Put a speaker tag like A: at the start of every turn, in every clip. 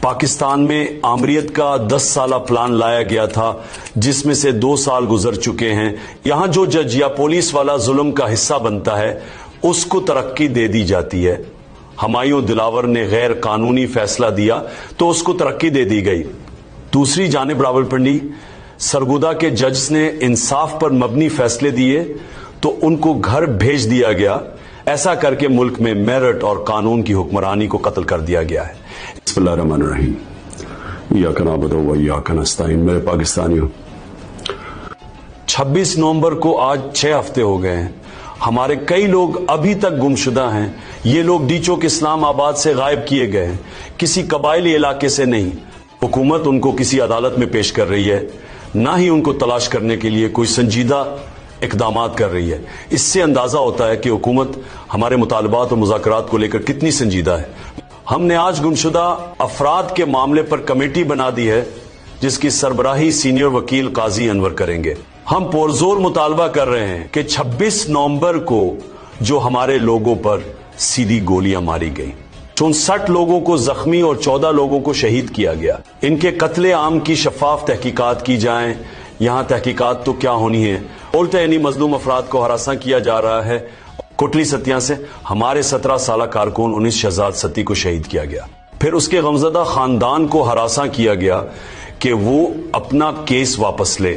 A: पाकिस्तान में आमरीत का 10 साला प्लान लाया गया था, जिसमें से 2 साल गुजर चुके हैं। यहां जो जज या पुलिस वाला जुल्म का हिस्सा बनता है उसको तरक्की दे दी जाती है। हमायूं दिलावर ने गैर कानूनी फैसला दिया तो उसको तरक्की दे दी गई। दूसरी जानिब रावलपिंडी सरगोदा के जज ने इंसाफ पर मबनी फैसले दिए तो उनको घर भेज दिया गया। ऐसा करके मुल्क में मेरिट और कानून की हुक्मरानी को कत्ल कर दिया गया है। बिस्मिल्लाहिर्रहमानिर्रहीम, इय्याका नअबुदु व इय्याका नस्तईन। मेरे पाकिस्तानियों, 26 नवंबर को आज 6 हफ्ते हो गए हैं। हमारे कई लोग अभी तक गुमशुदा हैं। ये लोग डीचोक इस्लामाबाद से गायब किए गए हैं, किसी कबायली इलाके से नहीं। हुकूमत उनको किसी अदालत में पेश कर रही है, ना ही उनको तलाश करने के लिए कोई संजीदा इकदामात कर रही है। इससे अंदाजा होता है कि हुकूमत हमारे मुतालबात और मुज़ाकरात को लेकर कितनी संजीदा है। हमने आज गुमशुदा अफराद के मामले पर कमेटी बना दी है, जिसकी सरबराही सीनियर वकील काजी अनवर करेंगे। हम पुरजोर मुतालबा कर रहे हैं कि 26 नवंबर को जो हमारे लोगों पर सीधी गोलियां मारी गई, 64 लोगों को जख्मी और 14 लोगों को शहीद किया गया, इनके कत्ले आम की शफाफ तहकीकात की जाएं। यहां तहकीकात तो क्या होनी है, उल्टे यानी मजलूम अफराद को हरासा किया जा रहा है। कोटली सतिया से हमारे 17 साला कारकुन 19 शहजाद सती को शहीद किया गया। फिर उसके गमजदा खानदान को हरासा किया गया कि वो अपना केस वापस ले।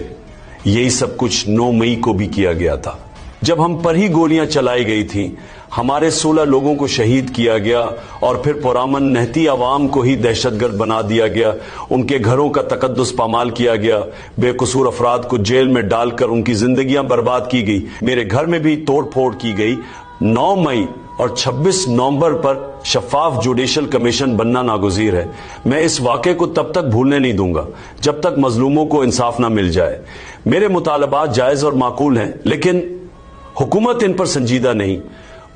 A: यही सब कुछ 9 मई को भी किया गया था, जब हम पर ही गोलियां चलाई गई थी। हमारे 16 लोगों को शहीद किया गया और फिर पुरामन नहती अवाम को ही दहशतगर्द बना दिया गया। उनके घरों का तकद्दुस पामाल किया गया। बेकसूर अफराद को जेल में डालकर उनकी जिंदगियां बर्बाद की गई। मेरे घर में भी तोड़ फोड़ की गई। 9 मई और 26 नवंबर पर शफाफ जुडिशल कमीशन बनना नागुज़ीर है। मैं इस वाक़े को तब तक भूलने नहीं दूंगा जब तक मजलूमों को इंसाफ ना मिल जाए। मेरे मुतालबात जायज और माकूल हैं, लेकिन हुकूमत इन पर संजीदा नहीं।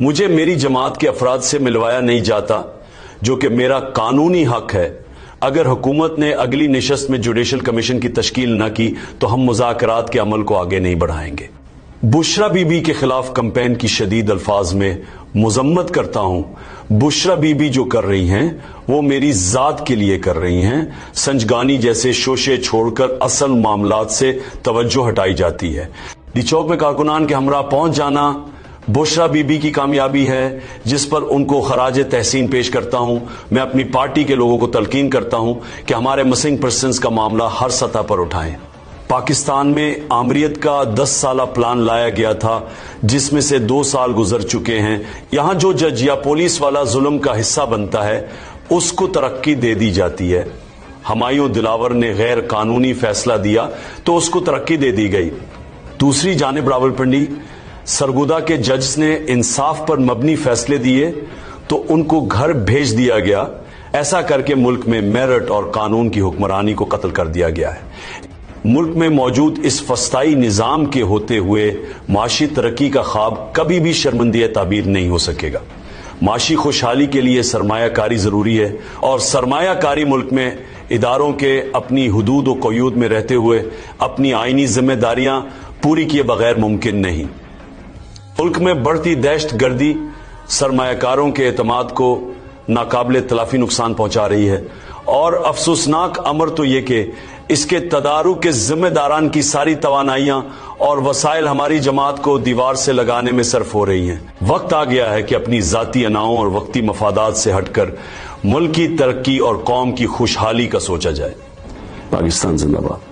A: मुझे मेरी जमात के अफराद से मिलवाया नहीं जाता, जो कि मेरा कानूनी हक है। अगर हुकूमत ने अगली निशस्त में जुडिशल कमीशन की तश्कील न की तो हम मुज़ाकरात के अमल को आगे नहीं बढ़ाएंगे। बुशरा बीबी के खिलाफ कैंपेन की शदीद अल्फाज में मुजम्मत करता हूं। बुशरा बीबी जो कर रही हैं वो मेरी जात के लिए कर रही हैं। संजगानी जैसे शोशे छोड़कर असल मामलात से तवज्जो हटाई जाती है। डीचौक में कारकुनान के हमरा पहुंच जाना बुशरा बीबी की कामयाबी है, जिस पर उनको खराज तहसीन पेश करता हूं। मैं अपनी पार्टी के लोगों को तलकीन करता हूं कि हमारे मिसिंग पर्सन्स का मामला हर सतह पर उठाएं। पाकिस्तान में आमरीत का 10 साला प्लान लाया गया था, जिसमें से 2 साल गुजर चुके हैं। यहां जो जज या पुलिस वाला जुल्म का हिस्सा बनता है उसको तरक्की दे दी जाती है। हमायूं दिलावर ने गैर कानूनी फैसला दिया तो उसको तरक्की दे दी गई। दूसरी जानिब रावलपिंडी सरगोदा के जज ने इंसाफ पर मबनी फैसले दिए तो उनको घर भेज दिया गया। ऐसा करके मुल्क में मेरिट और कानून की हुक्मरानी को कत्ल कर दिया गया है। मुल्क में मौजूद इस फस्ताई निजाम के होते हुए माशी तरक्की का ख्वाब कभी भी शर्मंदी ताबीर नहीं हो सकेगा। माशी खुशहाली के लिए सरमायाकारी जरूरी है, और सरमायाकारी मुल्क में इदारों के अपनी हुदूद व क़यूद में रहते हुए अपनी आईनी जिम्मेदारियां पूरी किए बगैर मुमकिन नहीं। मुल्क में बढ़ती दहशत गर्दी सरमायाकारों के एतमाद को नाकाबिले तलाफी नुकसान पहुंचा रही है, और अफसोसनाक अमर तो यह कि इसके तदारुक के जिम्मेदारान की सारी तवानाइयां और वसाइल हमारी जमात को दीवार से लगाने में सर्फ हो रही हैं। वक्त आ गया है कि अपनी जाती अनाओं और वक्ती मफादात से हटकर मुल्क की तरक्की और कौम की खुशहाली का सोचा जाए। पाकिस्तान जिंदाबाद।